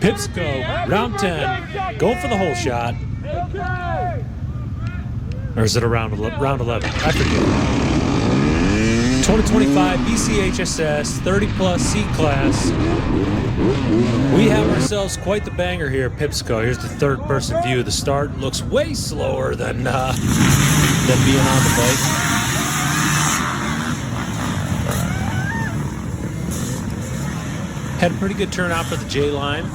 Pipsico, round 10, going for the whole shot. Or is it around round 11? I forget. 2025 VCHSS 30+ C class. We have ourselves quite the banger here, Pipsico. Here's the third-person view. The start looks way slower than being on the bike. Had a pretty good turnout for the J line.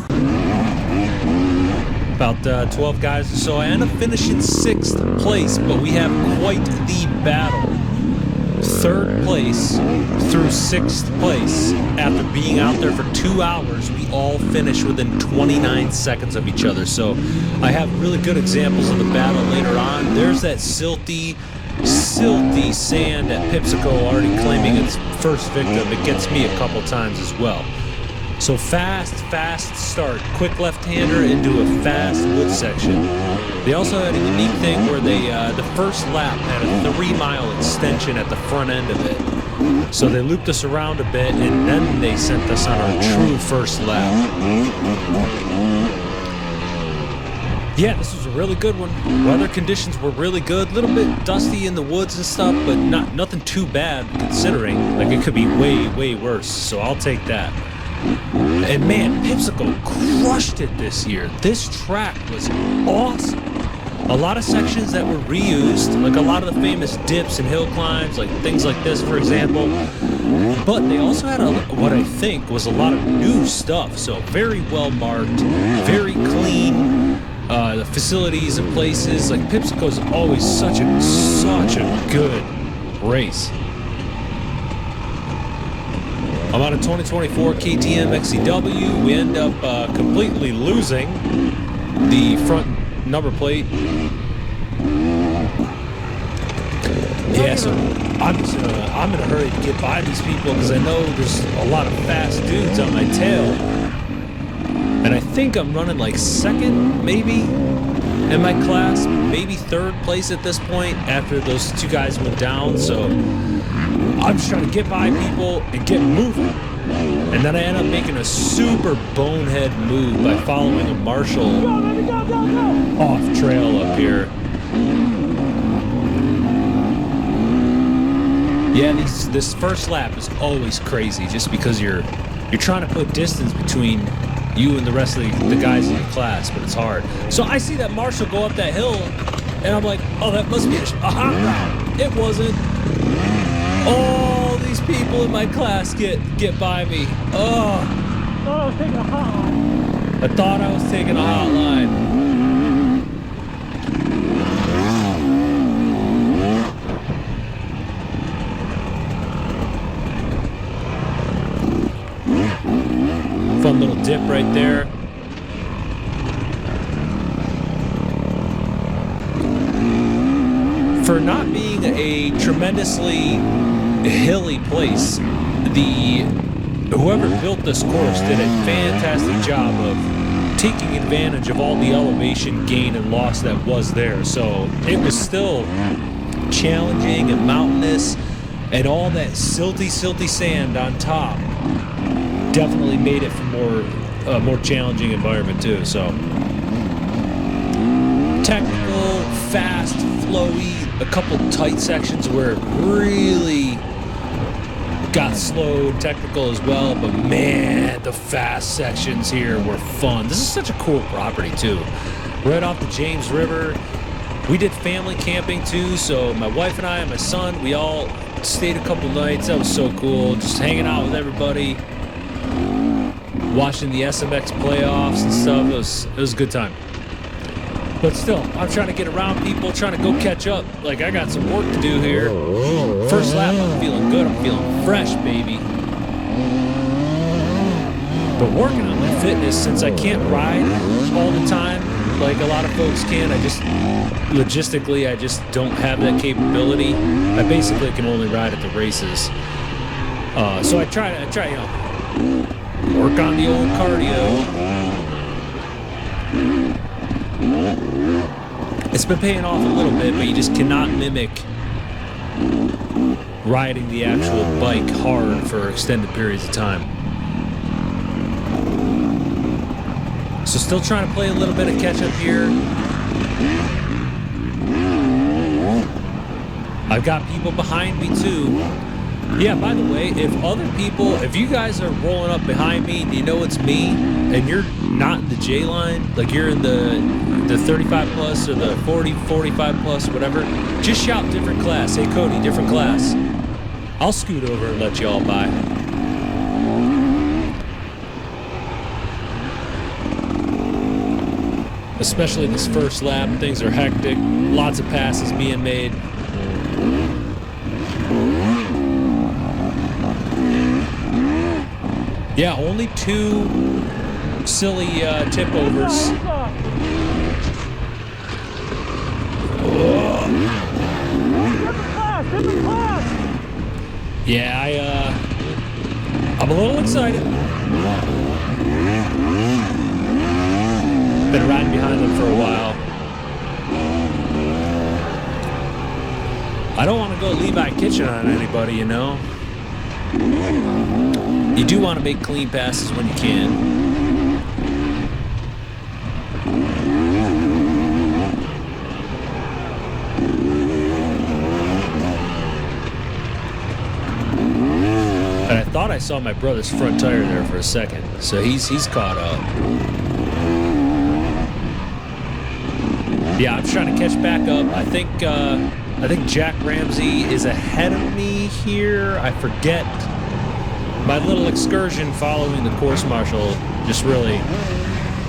About 12 guys or so. I end up finishing 6th place, but we have quite the battle. 3rd place through 6th place. After being out there for 2 hours, we all finished within 29 seconds of each other. So I have really good examples of the battle later on. There's that silty sand at Pipsico already claiming its first victim. It gets me a couple times as well. So fast start. Quick left-hander into a fast wood section. They also had a unique thing where they, the first lap had a 3-mile extension at the front end of it. So they looped us around a bit, and then they sent us on our true first lap. Yeah, this was a really good one. Weather conditions were really good. A little bit dusty in the woods and stuff, but nothing too bad considering. Like, it could be way worse, so I'll take that. And man, Pipsico crushed it this year. This track was awesome. A lot of sections that were reused, like a lot of the famous dips and hill climbs, like things like this, for example. But they also had what I think was a lot of new stuff. So very well marked, very clean. The facilities and places, like Pipsico is always such a good race. I'm on a 2024 KTM XCW. We end up completely losing the front number plate. Yeah, so I'm in a hurry to get by these people because I know there's a lot of fast dudes on my tail. And I think I'm running like 2nd, maybe, in my class. Maybe 3rd place at this point after those 2 guys went down. So I'm just trying to get by people and get moving. And then I end up making a super bonehead move by following a Marshall off trail up here. Yeah, this first lap is always crazy just because you're trying to put distance between you and the rest of the guys in your class, but it's hard. So I see that Marshall go up that hill, and I'm like, oh, that must be a hot route. It wasn't. All these people in my class get by me. Oh. I thought I was taking a hot line. I thought I was taking a hot line. Fun little dip right there. For not being a tremendously hilly place, whoever built this course did a fantastic job of taking advantage of all the elevation gain and loss that was there. So it was still challenging and mountainous, and all that silty sand on top definitely made it for a more challenging environment too. So technical, fast, flowy, a couple tight sections where it really got slow and technical as well, but man, the fast sections here were fun. This is such a cool property too. Right off the James River. We did family camping too, so my wife and I and my son, we all stayed a couple nights. That was so cool, just hanging out with everybody, watching the SMX playoffs and stuff. It was a good time. But still, I'm trying to get around people, trying to go catch up. Like, I got some work to do here. First lap, I'm feeling good. I'm feeling fresh, baby. But working on my fitness, since I can't ride all the time like a lot of folks can, logistically, I just don't have that capability. I basically can only ride at the races. So I try, work on the old cardio. It's been paying off a little bit, but you just cannot mimic riding the actual bike hard for extended periods of time. still trying to play a little bit of catch up here. I've got people behind me too. Yeah, by the way, if you guys are rolling up behind me and you know it's me and you're not in the J line, like you're in the 35 plus or the 40, 45 plus, whatever, just shout different class. Hey Cody, different class. I'll scoot over and let y'all by. Especially this first lap, things are hectic. Lots of passes being made. Yeah, only 2 silly tip overs. Yeah, I'm a little excited. Been riding behind them for a while. I don't want to go Levi Kitchen on anybody, you know. You do want to make clean passes when you can. And I thought I saw my brother's front tire there for a second, so he's caught up. Yeah, I'm trying to catch back up. I think Jack Ramsey is ahead of me here. I forget. My little excursion following the course marshal just really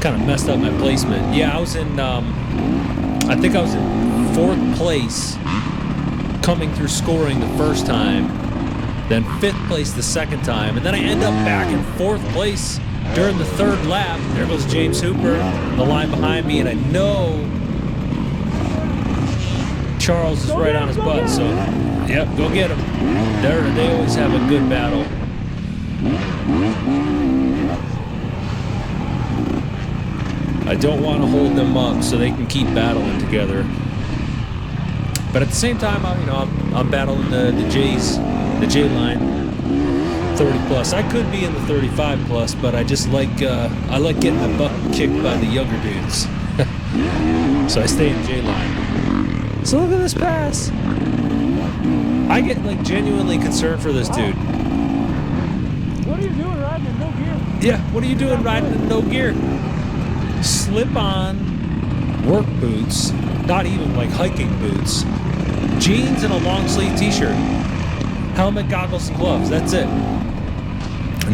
kind of messed up my placement. Yeah, I think I was in 4th place coming through scoring the first time, then 5th place the second time, and then I end up back in 4th place during the 3rd lap. There goes James Hooper, the line behind me, and I know Charles is right on his butt, so yep, go get him. They always have a good battle. I don't want to hold them up so they can keep battling together. But at the same time, I'm battling the J line, 30 plus. I could be in the 35 plus, but I just like getting my butt kicked by the younger dudes. So I stay in J line. So look at this pass. I get like genuinely concerned for this dude. What are you doing riding in no gear? Yeah, what are you doing riding in no gear? Slip on work boots, not even like hiking boots, jeans and a long sleeve t-shirt, helmet, goggles, and gloves. That's it.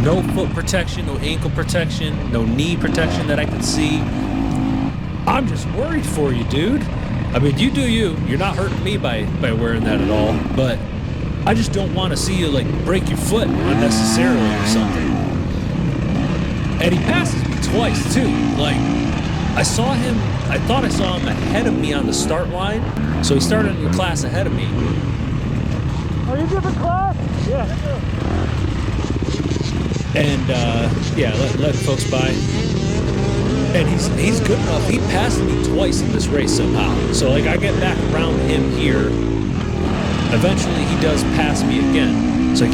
No foot protection, no ankle protection, no knee protection that I can see. I'm just worried for you, dude. I mean, you do you. You're not hurting me by wearing that at all, but I just don't want to see you like break your foot unnecessarily or something. And he passes me twice too. Like, I thought I saw him ahead of me on the start line, so he started in the class ahead of me. Are you different class? Yeah. And yeah, let folks by. And he's good enough. He passed me twice in this race somehow. So like I get back around him here. Eventually he does pass me again. It's like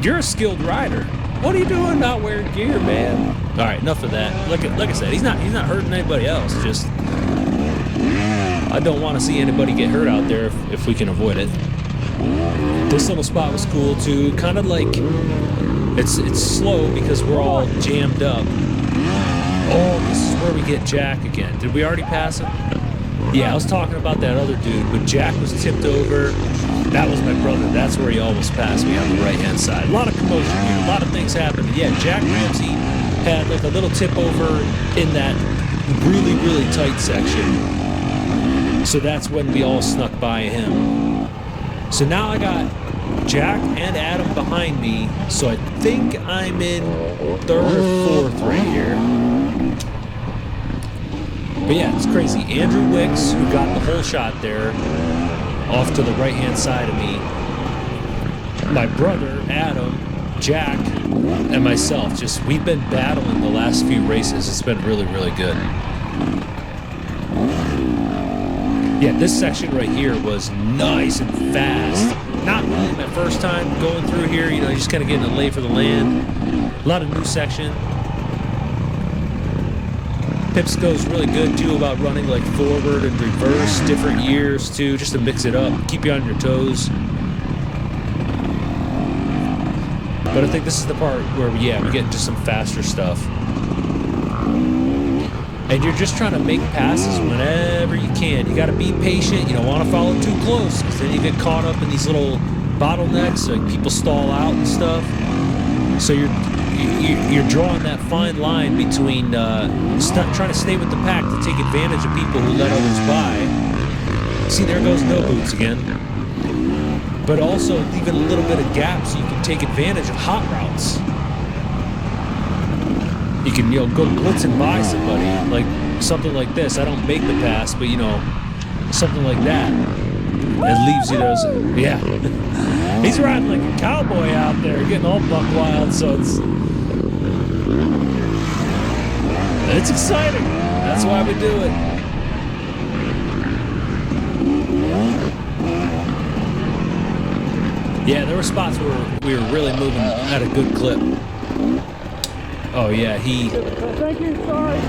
you're a skilled rider. What are you doing not wearing gear, man? All right, enough of that. Like I said, he's not hurting anybody else. Just I don't want to see anybody get hurt out there if we can avoid it. This little spot was cool too. Kind of like it's slow because we're all jammed up. Oh, this is where we get Jack again. Did we already pass him? Yeah, I was talking about that other dude, but Jack was tipped over. That was my brother. That's where he almost passed me on the right-hand side. A lot of commotion here. A lot of things happened. Yeah, Jack Ramsey had like a little tip over in that really, really tight section. So that's when we all snuck by him. So now I got Jack and Adam behind me. So I think I'm in 3rd or 4th right here. But yeah, it's crazy. Andrew Wicks, who got the whole shot there, off to the right-hand side of me. My brother, Adam, Jack, and myself, we've been battling the last few races. It's been really, really good. Yeah, this section right here was nice and fast. Not really my first time going through here, you just kind of getting a lay for the land. A lot of new section. Pipsico's really good too about running like forward and reverse, different years too, just to mix it up, keep you on your toes. But I think this is the part where we get into some faster stuff. And you're just trying to make passes whenever you can. You got to be patient. You don't want to follow too close because then you get caught up in these little bottlenecks, like people stall out and stuff. So you're drawing that fine line between trying to stay with the pack to take advantage of people who let others by. See, there goes no boots again. But also leaving a little bit of gap so you can take advantage of hot routes. You can, go blitzing by somebody, like something like this. I don't make the pass, but something like that. It leaves you those, yeah. He's riding like a cowboy out there, getting all buck wild, so it's exciting. That's why we do it. Yeah, there were spots where we were really moving at a good clip. Oh yeah, Thank you, sorry.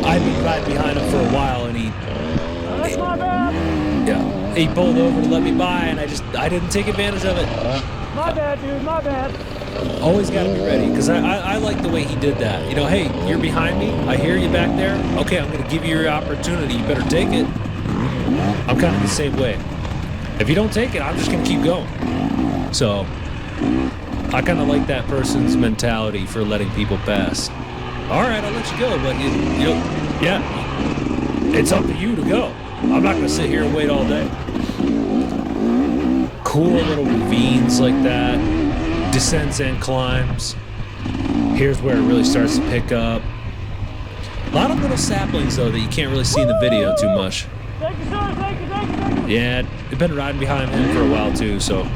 I've been riding behind him for a while, and That's my bad. yeah, he pulled over to let me by, and I didn't take advantage of it. My bad, dude, my bad. Always got to be ready, because I like the way he did that. Hey, you're behind me. I hear you back there. Okay, I'm going to give you your opportunity. You better take it. I'm kind of the same way. If you don't take it, I'm just going to keep going. So I kind of like that person's mentality for letting people pass. All right, I'll let you go, but it's up to you to go. I'm not going to sit here and wait all day. Cool little ravines like that, descents and climbs. Here's where it really starts to pick up. A lot of little saplings, though, that you can't really see in the video too much. Thank you, sir. Thank you. Yeah, I've been riding behind him for a while, too, so.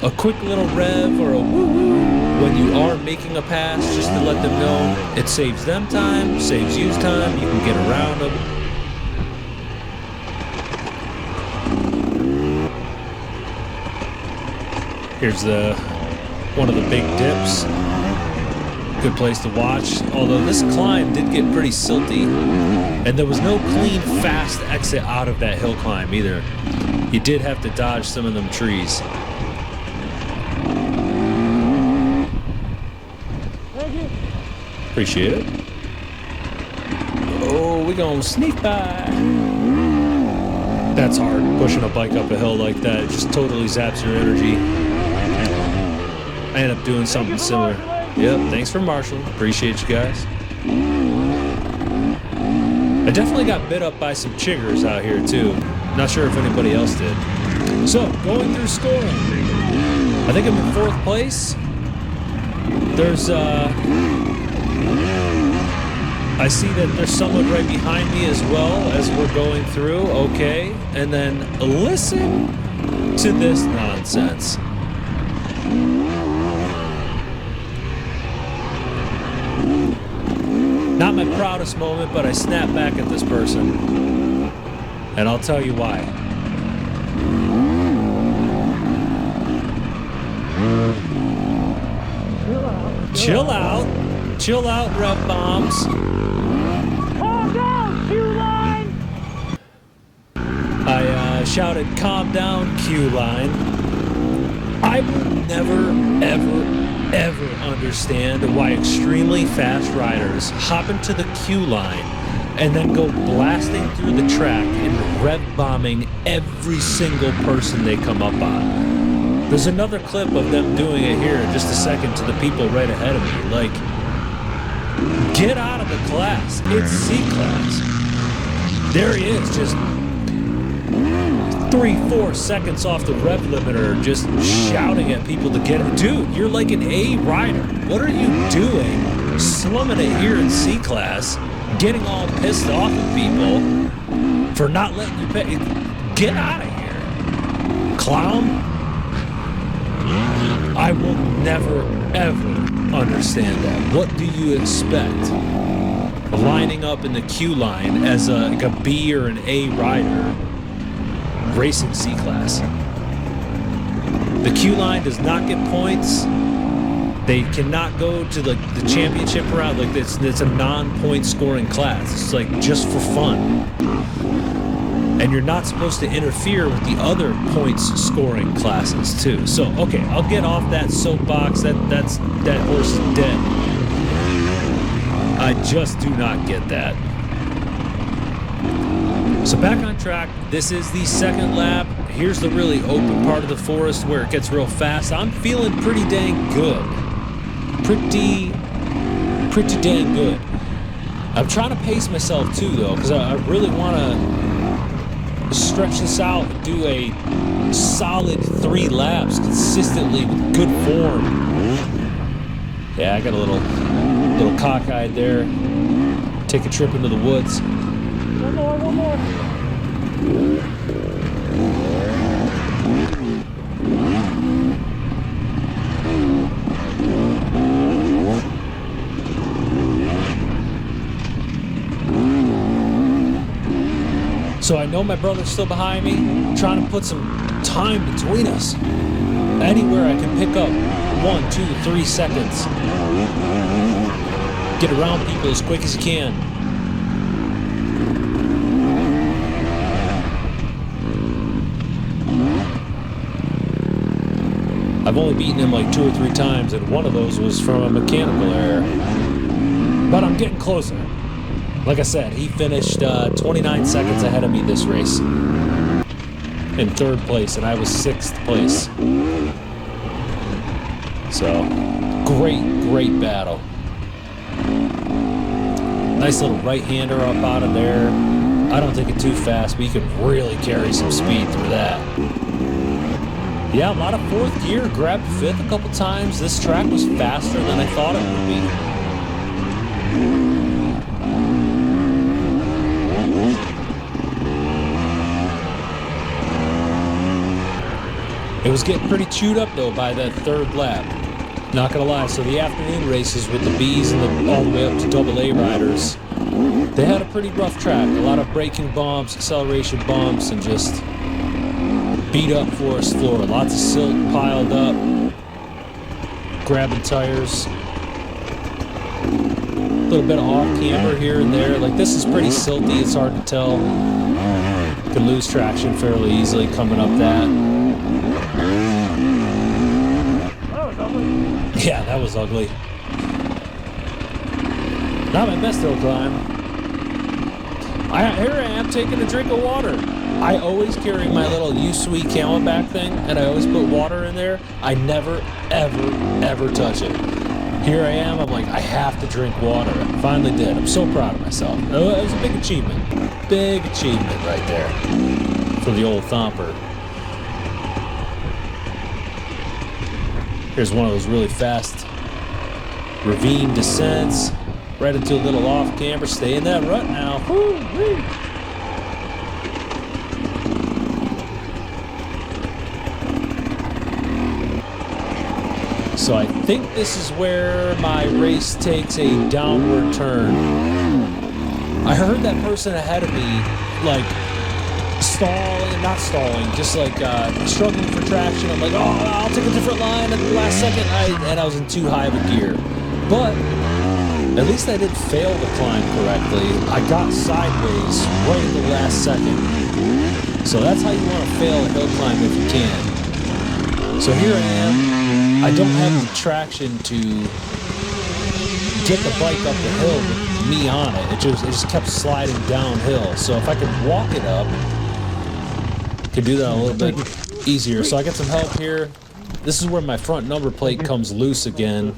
A quick little rev or a woo-woo when you are making a pass, just to let them know it saves them time, saves you time, you can get around them. Here's one of the big dips. Good place to watch, although this climb did get pretty silty, and there was no clean, fast exit out of that hill climb either. You did have to dodge some of them trees. Appreciate it. Oh, we gonna sneak by. That's hard, pushing a bike up a hill like that. It just totally zaps your energy. I end up doing something similar. Yep, thanks for marshalling. Appreciate you guys. I definitely got bit up by some chiggers out here too. Not sure if anybody else did. So, going through scoring. I think I'm in 4th place. There's I see that there's someone right behind me as well as we're going through. Okay. And then listen to this nonsense. Not my proudest moment, but I snap back at this person. And I'll tell you why. Chill out. Chill out, rev bombs. Calm down, Q-line! I shouted, calm down, Q-line. I will never, ever understand why extremely fast riders hop into the Q-line and then go blasting through the track and rev bombing every single person they come up on. There's another clip of them doing it here in just a second to the people right ahead of me. Like, get out of the class. It's C class. There he is, just 3-4 seconds off the rev limiter, just shouting at people to get him. Dude, you're like an A rider. What are you doing? Slumming it here in C class, getting all pissed off at people for not letting you pay. Get out of here, clown. I will never, ever understand that. What do you expect? Lining up in the Q line as like a B or an A rider racing C class. The Q line does not get points They cannot go to like the championship round. Like it's a non-point scoring class. It's like just for fun. And you're not supposed to interfere with the other points scoring classes too. So okay, I'll get off that soapbox. That horse is dead. I just do not get that. So back on track. This is the second lap. Here's the really open part of the forest where it gets real fast. I'm feeling pretty dang good. Pretty dang good. I'm trying to pace myself too though, because I really want to stretch this out and do a solid 3 laps consistently with good form. Yeah, I got a little cockeyed there. Take a trip into the woods. One more. So I know my brother's still behind me. I'm trying to put some time between us. Anywhere I can pick up 1, 2, 3 seconds. Get around people as quick as you can. I've only beaten him like 2 or 3 times, and one of those was from a mechanical error. But I'm getting closer. Like I said, he finished 29 seconds ahead of me this race. In 3rd place, and I was 6th place. So, great battle. Nice little right-hander up out of there. I don't think it's too fast, but you can really carry some speed through that. Yeah, a lot of 4th gear, grabbed 5th a couple times. This track was faster than I thought it would be. It was getting pretty chewed up though by that 3rd lap. Not gonna lie, so the afternoon races with the Bs and all the way up to AA riders, they had a pretty rough track. A lot of braking bumps, acceleration bumps, and just beat up forest floor. Lots of silt piled up, grabbing tires. A little bit of off camber here and there. Like this is pretty silty, it's hard to tell. Could lose traction fairly easily coming up that. Yeah, that was ugly. Not my best hill climb. Here I am taking a drink of water. I always carry my little Usui Camelback thing, and I always put water in there. I never, ever touch it. Here I am, I'm like, I have to drink water. I finally did. I'm so proud of myself. It was a big achievement. Big achievement right there for the old thomper. Here's one of those really fast ravine descents. Right into a little off camber. Stay in that rut now. Woo-wee. So I think this is where my race takes a downward turn. I heard that person ahead of me, like, not stalling, just like struggling for traction. I'm like, oh, I'll take a different line at the last second, and I was in too high of a gear. But at least I didn't fail the climb correctly. I got sideways right at the last second. So that's how you want to fail a hill climb if you can. So here I am. I don't have the traction to get the bike up the hill with me on it. It just kept sliding downhill. So if I could walk it up, could do that a little bit easier. So I got some help here. This is where my front number plate comes loose again.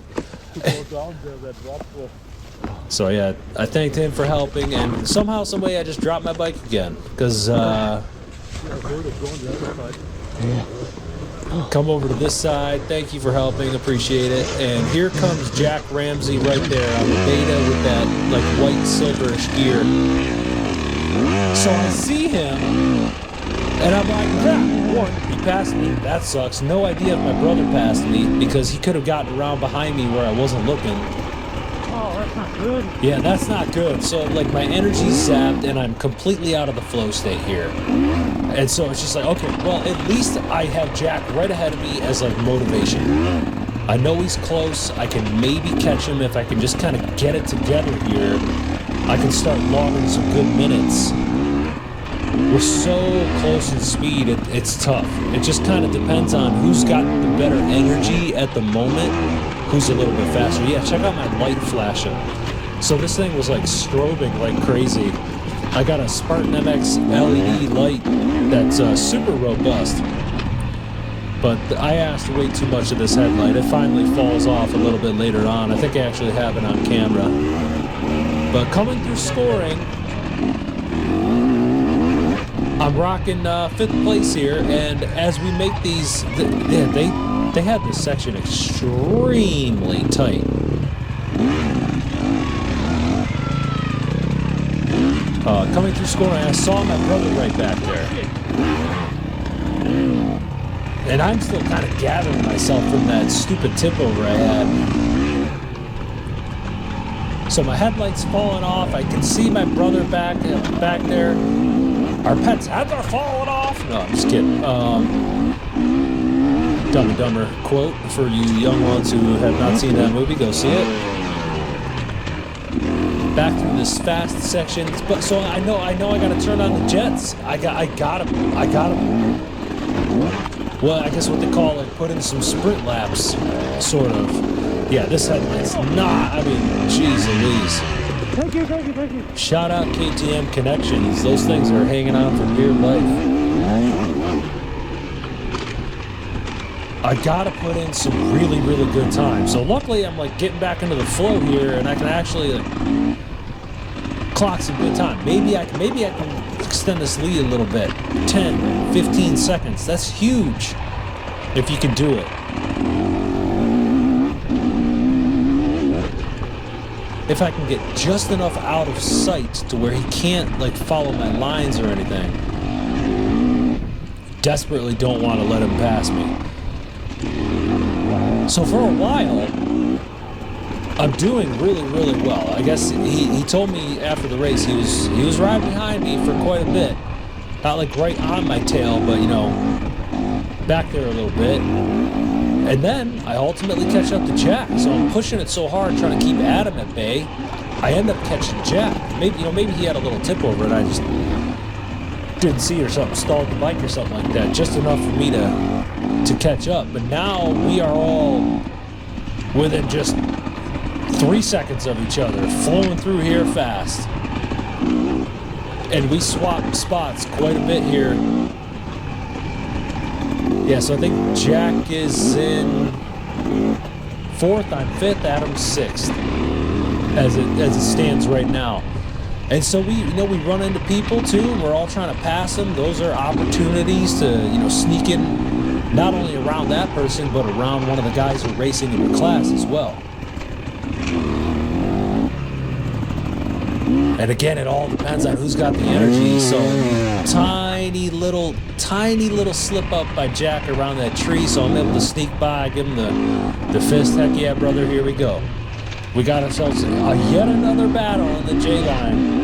So yeah, I thanked him for helping, and somehow, some way, I just dropped my bike again. Because come over to this side. Thank you for helping. Appreciate it. And here comes Jack Ramsey right there on the beta with that like white silverish gear. So I see him, and I'm like, crap, one, he passed me. That sucks. No idea if my brother passed me because he could have gotten around behind me where I wasn't looking. Oh, that's not good. Yeah, that's not good. So like my energy's zapped, and I'm completely out of the flow state here. And so it's just like, okay, well, at least I have Jack right ahead of me as like motivation. I know he's close. I can maybe catch him if I can just kind of get it together here. I can start logging some good minutes. We're so close in speed, it's tough. It just kind of depends on who's got the better energy at the moment, who's a little bit faster. Yeah, check out my light flashing. So this thing was like strobing like crazy. I got a Spartan MX LED light that's super robust. But I asked way too much of this headlight. It finally falls off a little bit later on. I think I actually have it on camera. But coming through scoring, I'm rocking 5th place here. And as we make these, they had this section extremely tight. Coming through scoring, I saw my brother right back there. And I'm still kind of gathering myself from that stupid tip over I had. So my headlight's falling off. I can see my brother back there. Our pet's heads are falling off. No, I'm just kidding. Dumb and Dumber quote for you young ones who have not seen that movie. Go see it. Back through this fast section. But so I know I gotta turn on the jets. I got him. Well, I guess what they call it, put in some sprint laps, sort of. Yeah, this headlight's not, I mean, jeez Louise. Thank you. Shout out KTM Connections. Those things are hanging on for dear life. I gotta put in some really, really good time. So luckily I'm like getting back into the flow here and I can actually like clock some good time. Maybe I can extend this lead a little bit. 10, 15 seconds. That's huge if you can do it. If I can get just enough out of sight to where he can't like follow my lines or anything. Desperately don't want to let him pass me. So for a while, I'm doing really, really well. I guess he told me after the race he was right behind me for quite a bit. Not like right on my tail, but you know, back there a little bit. And then I ultimately catch up to Jack. So I'm pushing it so hard, trying to keep Adam at bay. I end up catching Jack. Maybe he had a little tip over it. I just didn't see or something, stalled the bike or something like that, just enough for me to catch up. But now we are all within just 3 seconds of each other, flowing through here fast. And we swapped spots quite a bit here. Yeah, so I think Jack is in 4th, I'm 5th, Adam's 6th, as it stands right now. And so we run into people too, and we're all trying to pass them. Those are opportunities to, sneak in not only around that person, but around one of the guys who are racing in your class as well. And again, it all depends on who's got the energy. So tiny little slip up by Jack around that tree, so I'm able to sneak by, give him the fist. Heck yeah, brother, here we go. We got ourselves yet another battle in the J line.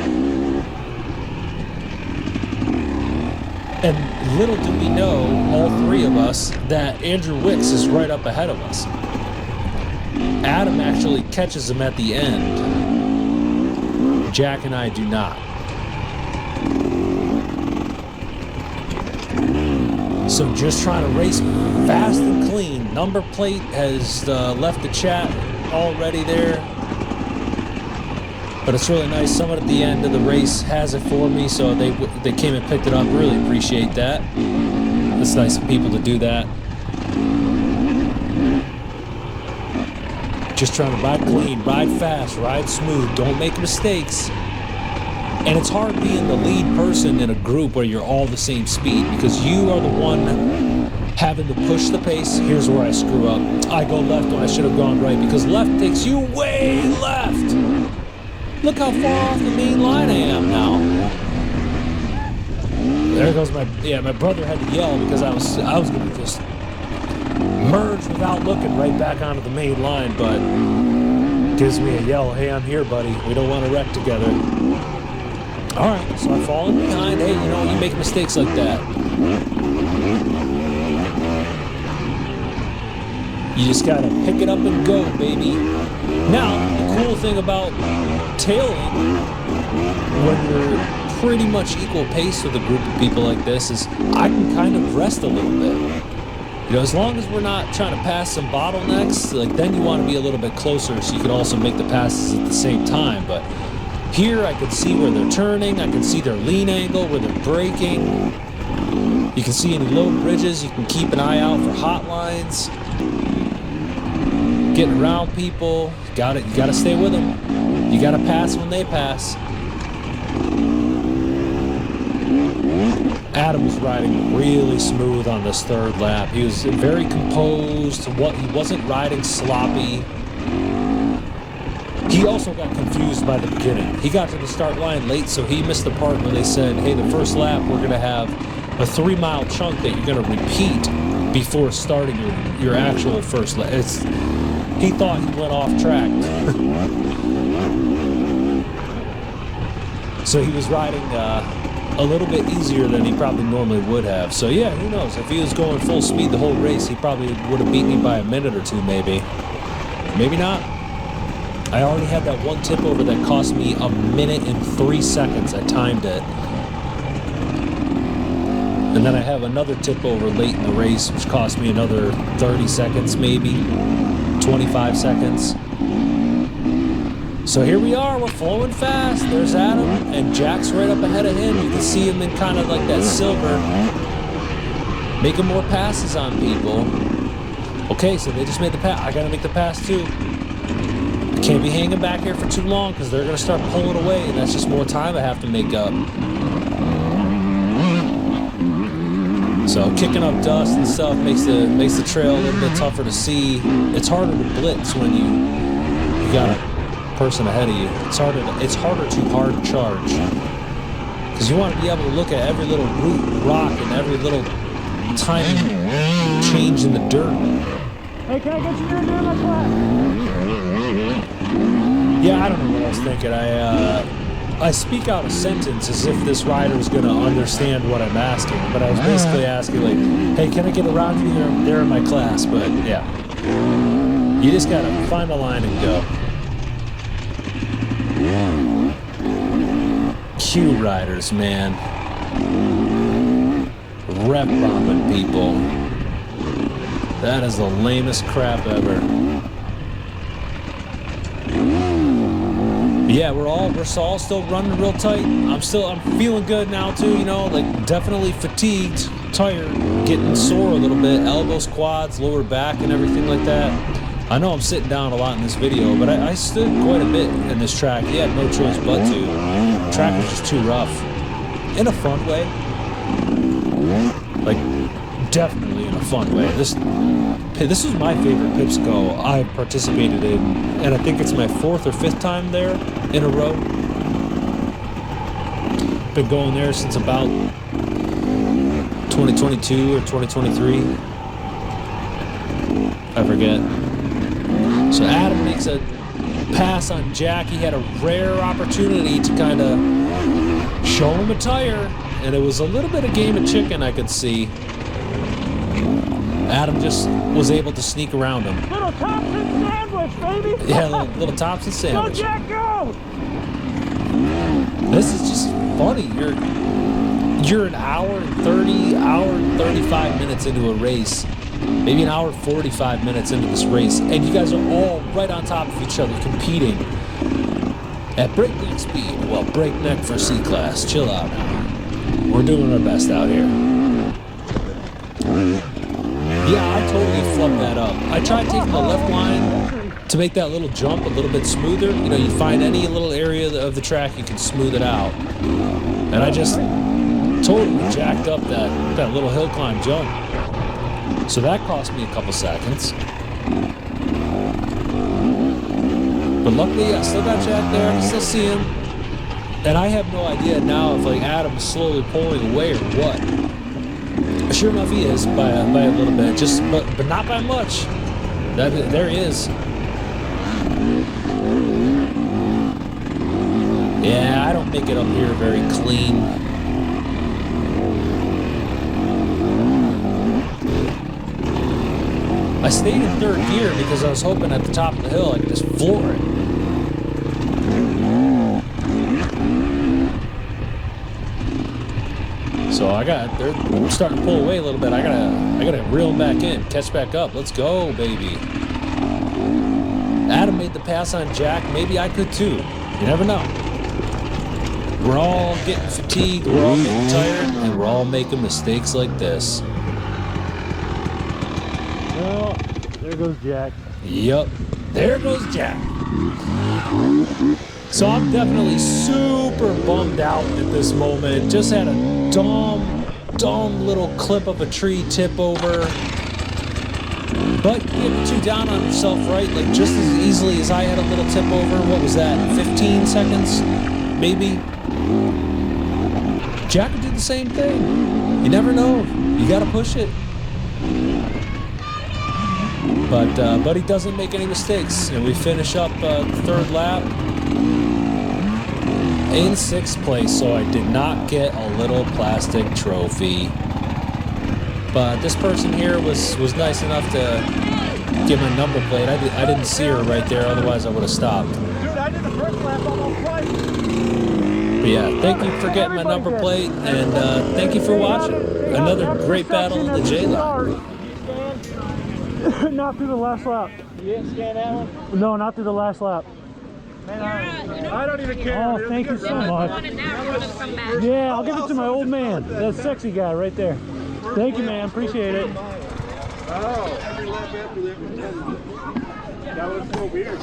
And little do we know, all three of us, that Andrew Wicks is right up ahead of us. Adam actually catches him at the end. Jack and I do not. So just trying to race fast and clean. Number plate has left the chat already there. But it's really nice. Someone at the end of the race has it for me, so they came and picked it up. Really appreciate that. It's nice of people to do that. Just trying to ride clean, ride fast, ride smooth. Don't make mistakes. And it's hard being the lead person in a group where you're all the same speed, because you are the one having to push the pace. Here's where I screw up. I go left when I should have gone right, because left takes you way left. Look how far off the main line I am now. There goes my brother had to yell because I was going to just merge without looking right back onto the main line, but gives me a yell, hey, I'm here, buddy. We don't want to wreck together. All right, so I'm falling behind. Hey, you make mistakes like that. You just gotta pick it up and go, baby. Now, the cool thing about tailing, when you're pretty much equal pace with a group of people like this, is I can kind of rest a little bit. You know, as long as we're not trying to pass some bottlenecks, like then you want to be a little bit closer so you can also make the passes at the same time. But here I can see where they're turning, I can see their lean angle, where they're braking. You can see any low bridges, you can keep an eye out for hot lines. Getting around people, you gotta stay with them. You gotta pass when they pass. Adam was riding really smooth on this third lap. He was very composed. He wasn't riding sloppy. He also got confused by the beginning. He got to the start line late, so he missed the part where they said, hey, the first lap we're gonna have a 3-mile chunk that you're gonna repeat before starting your actual first lap. He thought he went off track. So he was riding a little bit easier than he probably normally would have. So yeah, who knows? If he was going full speed the whole race, he probably would have beat me by a minute or two, maybe. Maybe not. I already had that one tip over that cost me 1 minute and 3 seconds. I timed it. And then I have another tip over late in the race, which cost me another 30 seconds, maybe 25 seconds. So here we are, we're flowing fast. There's Adam, and Jack's right up ahead of him. You can see him in kind of like that silver, making more passes on people. Okay, so they just made the pass. I gotta make the pass too. I can't be hanging back here for too long because they're gonna start pulling away, and that's just more time I have to make up. So kicking up dust and stuff makes the trail a little bit tougher to see. It's harder to blitz when you got a person ahead of you. It's harder to hard charge because you want to be able to look at every little root, rock, and every little tiny change in the dirt. Hey, can I get you in my class? Yeah, I don't know what I was thinking. I speak out a sentence as if this rider is going to understand what I'm asking, but I was basically asking, like, hey, can I get around you there in my class? But yeah, you just got to find a line and go. Q riders, man. Rep bombing people. That is the lamest crap ever. Yeah, we're all still running real tight. I'm feeling good now too, you know, like definitely fatigued, tired, getting sore a little bit, elbows, quads, lower back and everything like that. I know I'm sitting down a lot in this video, but I stood quite a bit in this track. He had no choice but to. The track was just too rough. In a fun way. Like, definitely in a fun way. This was my favorite Pipsico I participated in, and I think it's my 4th or 5th time there in a row. Been going there since about 2022 or 2023. I forget. So Adam makes a pass on Jack. He had a rare opportunity to kind of show him a tire, and it was a little bit of game of chicken I could see. Adam just was able to sneak around him. Little Thompson sandwich, baby! Yeah, little Thompson sandwich. Go, Jack, go! This is just funny. You're an hour and 35 minutes into a race. Maybe an hour and 45 minutes into this race, and you guys are all right on top of each other, competing at breakneck speed. Well, breakneck for C-Class. Chill out now. We're doing our best out here. Yeah, I totally flubbed that up. I tried taking the left line to make that little jump a little bit smoother. You know, you find any little area of the track, you can smooth it out. And I just totally jacked up that little hill climb jump. So that cost me a couple seconds. But luckily, I still got Jack there. I can still see him. And I have no idea now if, like, Adam's slowly pulling away or what. Sure enough, he is by a little bit, but not by much. There he is. Yeah, I don't make it up here very clean. I stayed in third gear because I was hoping at the top of the hill I could just floor it. So they're starting to pull away a little bit. I gotta reel them back in, catch back up. Let's go, baby. Adam made the pass on Jack. Maybe I could too. You never know. We're all getting fatigued, we're all getting tired, and we're all making mistakes like this. Well, there goes Jack. Yup, there goes Jack. So I'm definitely super bummed out at this moment. Just had a dumb little clip of a tree tip over. But get too down on yourself, right? Like just as easily as I had a little tip over. What was that? 15 seconds, maybe. Jack would do the same thing. You never know. You gotta push it. But he doesn't make any mistakes, and we finish up the third lap in 6th place. So I did not get a little plastic trophy. But this person here was nice enough to give him a number plate. I didn't see her right there, otherwise I would have stopped. Dude, I did the first lap almost twice. But yeah, thank you for getting my number plate, and thank you for watching. Another great battle of the J-Lock. Not through the last lap. You didn't scan that one? No, not through the last lap. I don't even care. Oh, thank you so much. Yeah, I'll give it to my old man. That sexy guy right there. Thank you, man. Appreciate it. Oh, every lap after that was 10. That was so weird.